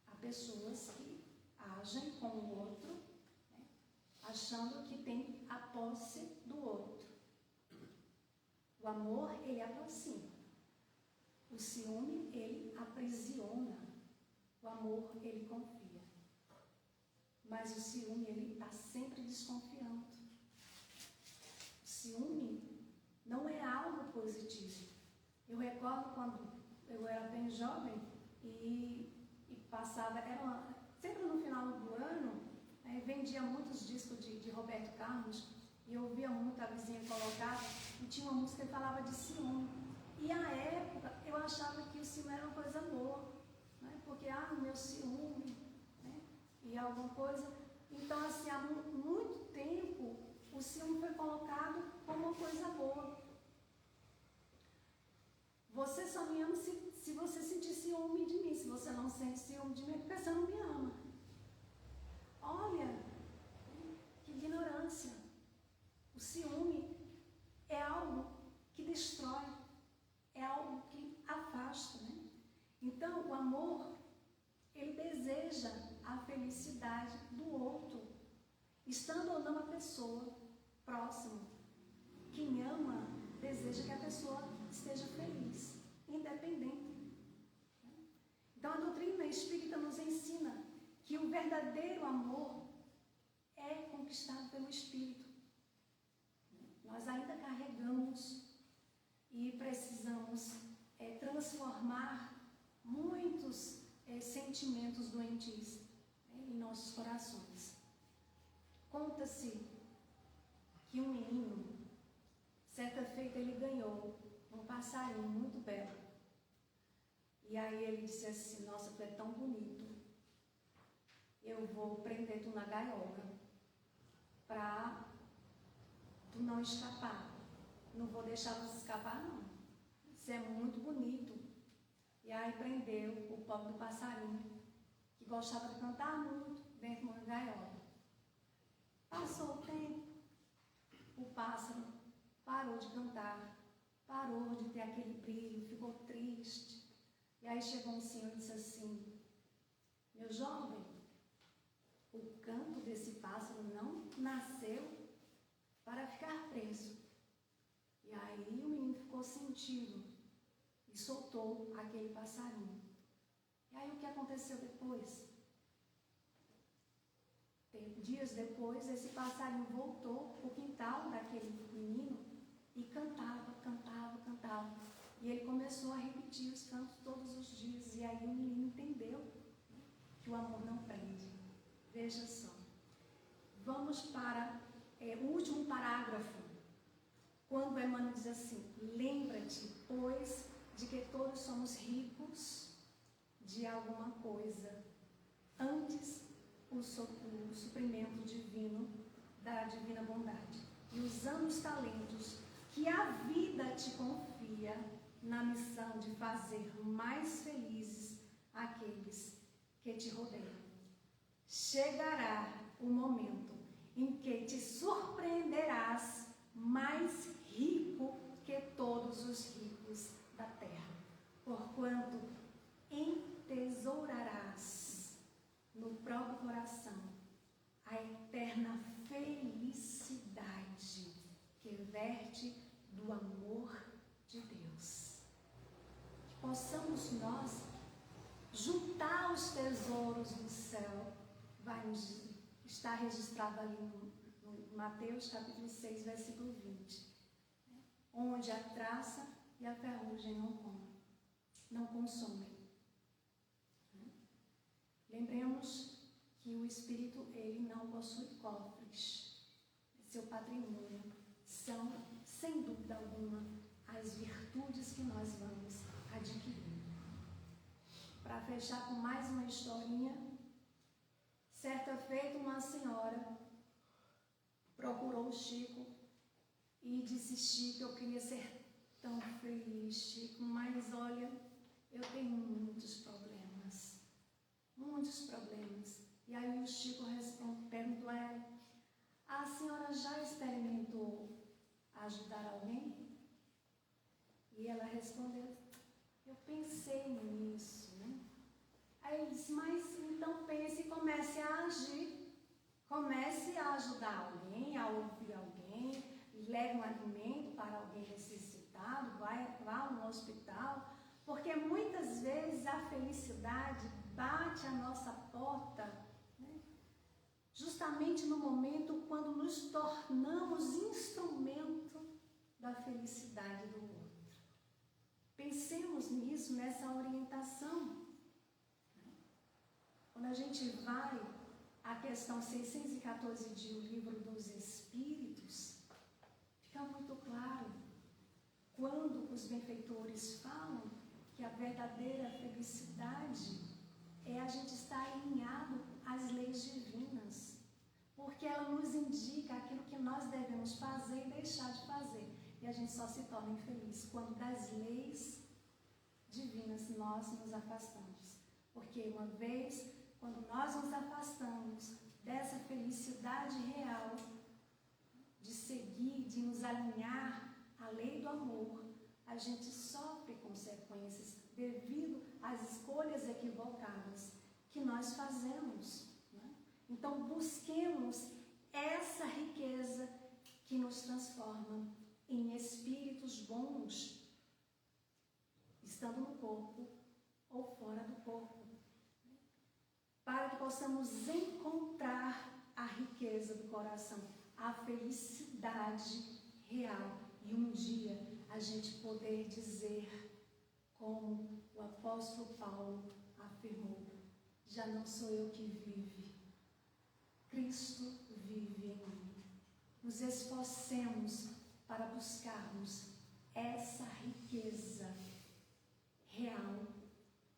Há pessoas que agem com o outro, achando que tem a posse do outro. O amor, ele aproxima. O ciúme, ele aprisiona. O amor, ele confia. Mas o ciúme, ele está sempre desconfiando. O ciúme não é algo positivo. Eu recordo quando eu era bem jovem e passava, sempre no final do ano, vendia muitos discos de Roberto Carlos, e eu ouvia muito a vizinha colocar, e tinha uma música que falava de ciúme. E à época eu achava que o ciúme era uma coisa boa, porque o meu ciúme, e alguma coisa. Então, assim, há muito tempo o ciúme foi colocado como uma coisa boa. Você só me ama se você sentir ciúme de mim. Se você não sente ciúme de mim, é porque você não me ama. Olha, que ignorância. O ciúme é algo que destrói, é algo que afasta, Então, o amor, ele deseja a felicidade do outro, estando ou não a pessoa próxima. Quem ama deseja que a pessoa esteja feliz, independente. Então, a doutrina espírita nos ensina que o verdadeiro amor é conquistado pelo Espírito. Nós ainda carregamos e precisamos transformar muitos sentimentos doentios em nossos corações. Conta-se que um menino, certa feita, ele ganhou um passarinho muito belo. E aí ele disse assim: nossa, tu é tão bonito, eu vou prender tu na gaiola para tu não escapar. Não vou deixar você escapar, não. Você é muito bonito. E aí prendeu o pobre do passarinho, que gostava de cantar muito dentro de uma gaiola. Passou o tempo, o pássaro parou de cantar, parou de ter aquele brilho, ficou triste. E aí chegou um senhor e disse assim: meu jovem, o canto desse pássaro não nasceu para ficar preso. E aí o menino ficou sentido e soltou aquele passarinho. E aí o que aconteceu depois? Dias depois, esse passarinho voltou para o quintal daquele menino e cantava, cantava, cantava. E ele começou a repetir os cantos todos os dias. E aí o menino entendeu que o amor não prende. Veja só. Vamos para o último parágrafo. Quando Emmanuel diz assim: lembra-te, pois, de que todos somos ricos de alguma coisa, antes o suprimento divino da divina bondade, e usando os talentos que a vida te confia na missão de fazer mais felizes aqueles que te rodeiam. Chegará o momento em que te surpreenderás mais rico que todos os ricos da terra, porquanto entesourarás no próprio coração eterna felicidade que verte do amor de Deus. Que possamos nós juntar os tesouros do céu, vai estar registrado ali no Mateus capítulo 6, versículo 20, onde a traça e a ferrugem não consomem. Lembremos que o Espírito, ele não possui cofres. Seu patrimônio são, sem dúvida alguma, as virtudes que nós vamos adquirir. Para fechar com mais uma historinha, certa feita uma senhora procurou o Chico e disse: Chico, eu queria ser tão feliz, Chico, mas olha, eu tenho muitos problemas. E aí o Chico perguntou a ela: a senhora já experimentou ajudar alguém? E ela respondeu: eu pensei nisso, né? Aí ele disse: mas então pense e comece a agir. Comece a ajudar alguém, a ouvir alguém, leve um alimento para alguém necessitado, vá no hospital, porque muitas vezes a felicidade bate à nossa porta, né? Justamente no momento quando nos tornamos instrumento da felicidade do outro. Pensemos nisso, nessa orientação. Quando a gente vai à questão 614 de O Livro dos Espíritos, fica muito claro quando os benfeitores falam que a verdadeira felicidade é a gente estar alinhado às leis divinas, porque ela nos indica aquilo que nós devemos fazer e deixar de fazer, e a gente só se torna infeliz quando das leis divinas nós nos afastamos, porque uma vez quando nós nos afastamos dessa felicidade real, de seguir, de nos alinhar à lei do amor, a gente sofre consequências devido às escolhas equivocadas que nós fazemos, né? Então busquemos essa riqueza que nos transforma em espíritos bons, estando no corpo ou fora do corpo, para que possamos encontrar a riqueza do coração, a felicidade real, e um dia a gente poder dizer, como o apóstolo Paulo afirmou: já não sou eu que vive, Cristo vive em mim. Nos esforcemos para buscarmos essa riqueza real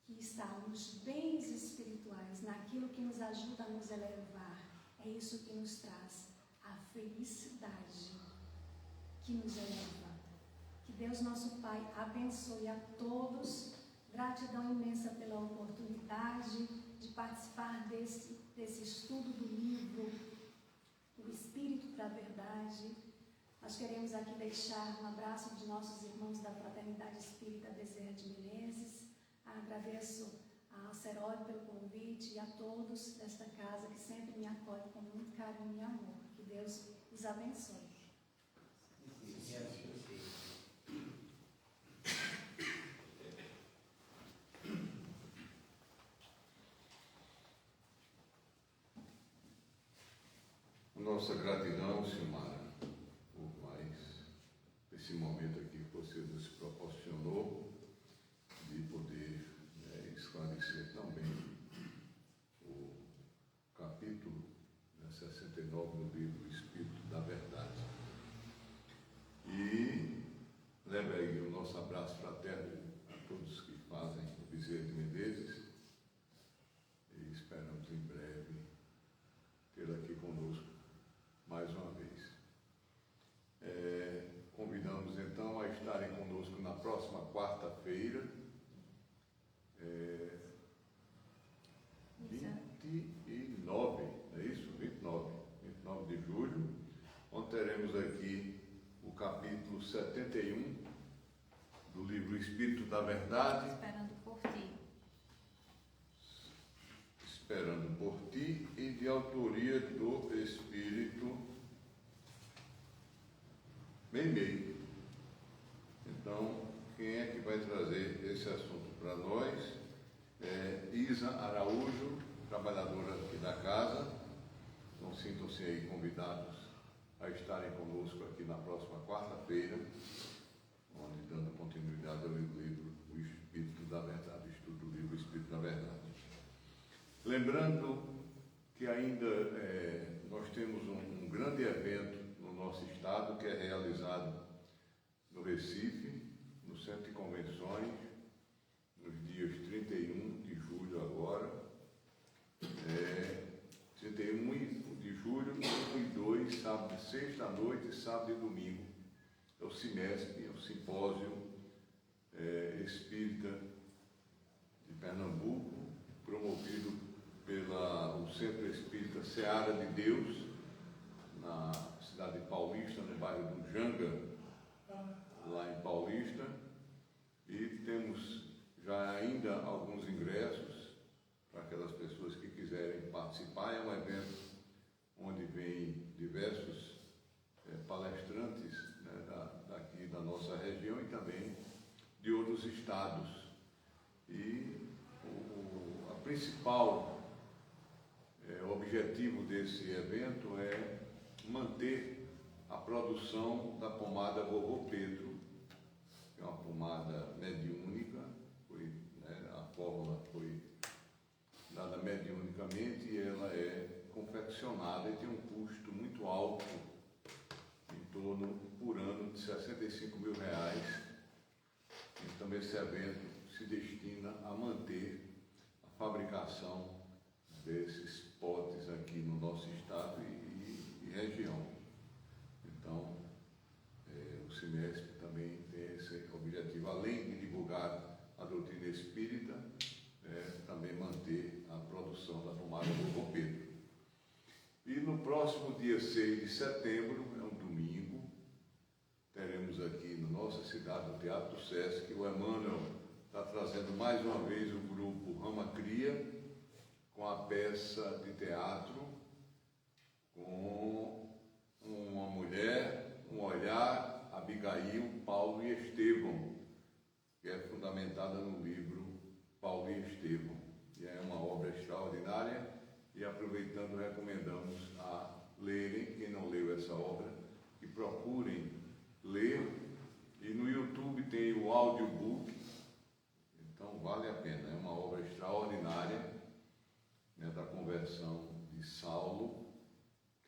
que está nos bens espirituais, naquilo que nos ajuda a nos elevar. É isso que nos traz a felicidade que nos eleva. Que Deus nosso Pai abençoe a todos. Gratidão imensa pela oportunidade de participar desse estudo do livro O Espírito da Verdade. Nós queremos aqui deixar um abraço de nossos irmãos da Fraternidade Espírita Bezerra de Menezes. Agradeço a Serol pelo convite e a todos desta casa que sempre me acolhem com muito carinho e amor. Que Deus os abençoe. Nossa gratidão, Silmara, por mais esse momento aqui que você nos proporcionou de poder esclarecer também o capítulo 69 do livro Espírito da Verdade. E leve aí o nosso abraço fraterno a todos que fazem o Bezerra de Menezes e esperamos em breve tê-lo aqui conosco mais uma vez. Convidamos então a estarem conosco na próxima quarta-feira, 29, é isso? 29 de julho, onde teremos aqui o capítulo 71 do livro Espírito da Verdade. Esperando por ti. Esperando por ti, e de autoria do Espírito meio-meio. Então, quem é que vai trazer esse assunto para nós? Isa Araújo, trabalhadora aqui da casa. Então, sintam-se aí convidados a estarem conosco aqui na próxima quarta-feira, onde, dando continuidade ao livro O Espírito da Verdade, estudo do livro O Espírito da Verdade. Lembrando que ainda nós temos um grande evento no nosso estado, que é realizado no Recife, no Centro de Convenções, nos dias 31 de julho agora, 31 de julho, 1 e 2, sábado, sexta à noite, sábado e domingo. É o CIMESP, é o Simpósio Espírita de Pernambuco, promovido pelo Centro Espírita Seara de Deus, na cidade de Paulista, no bairro do Janga, lá em Paulista. E temos já ainda alguns ingressos para aquelas pessoas que quiserem participar. É um evento onde vêm diversos palestrantes, né, daqui da nossa região e também de outros estados. E a principal objetivo desse evento é manter a produção da pomada Vovô Pedro, que é uma pomada mediúnica, a fórmula foi dada mediunicamente e ela é confeccionada e tem um custo muito alto, em torno, por ano, de R$65 mil. Então, esse evento se destina a manter a fabricação desses potes aqui no nosso estado e região. Então, o CIMESP também tem esse objetivo, além de divulgar a doutrina espírita, também manter a produção da pomada Vovô Pedro. E no próximo dia 6 de setembro, é um domingo, teremos aqui na nossa cidade, no Teatro do Sesc, o Emmanuel está trazendo mais uma vez o grupo Rama Cria, com a peça de teatro, com uma mulher, um olhar, Abigail, Paulo e Estevão, que é fundamentada no livro Paulo e Estevão. E é uma obra extraordinária e, aproveitando, recomendamos a lerem, quem não leu essa obra, que procurem ler. E no YouTube tem o audiobook, então vale a pena, é uma obra extraordinária, né, da conversão de Saulo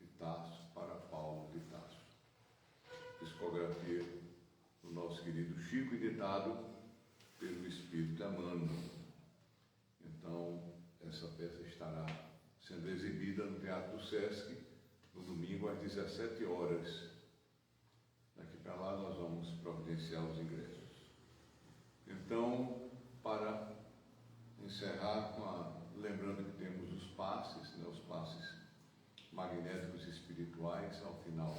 de Tarso para Paulo de Tarso. Psicografia do nosso querido Chico, editado pelo Espírito Emmanuel. Então, essa peça estará sendo exibida no Teatro do Sesc no domingo às 17 horas. Daqui para lá nós vamos providenciar os ingressos. Então, para encerrar, lembrando que temos os passes, né, os passes magnéticos espirituais ao final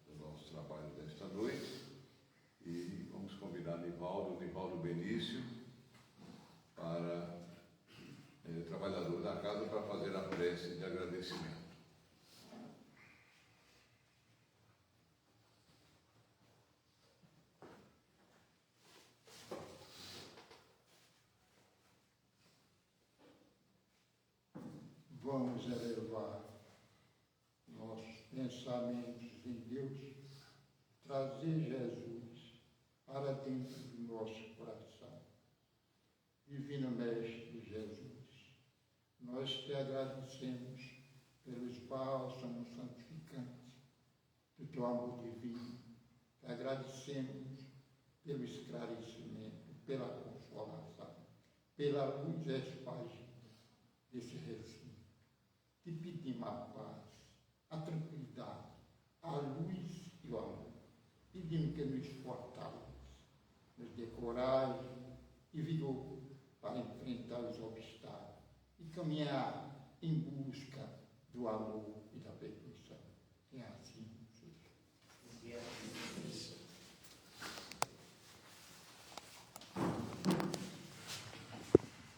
do nosso trabalho desta noite. E vamos convidar Nivaldo Benício, para trabalhador da casa, para fazer a prece de agradecimento. Vamos elevar nossos pensamentos em Deus, trazer Jesus para dentro do nosso coração. Divino Mestre Jesus, nós te agradecemos pelos bálsamos santificantes do teu amor divino, te agradecemos pelo esclarecimento, pela consolação, pela luz espargida desse recinto. Te pedimos a paz, a tranquilidade, a luz e o amor. Pedimos que nos fortaleça, nos dê coragem e vigor para enfrentar os obstáculos e caminhar em busca do amor e da verdade.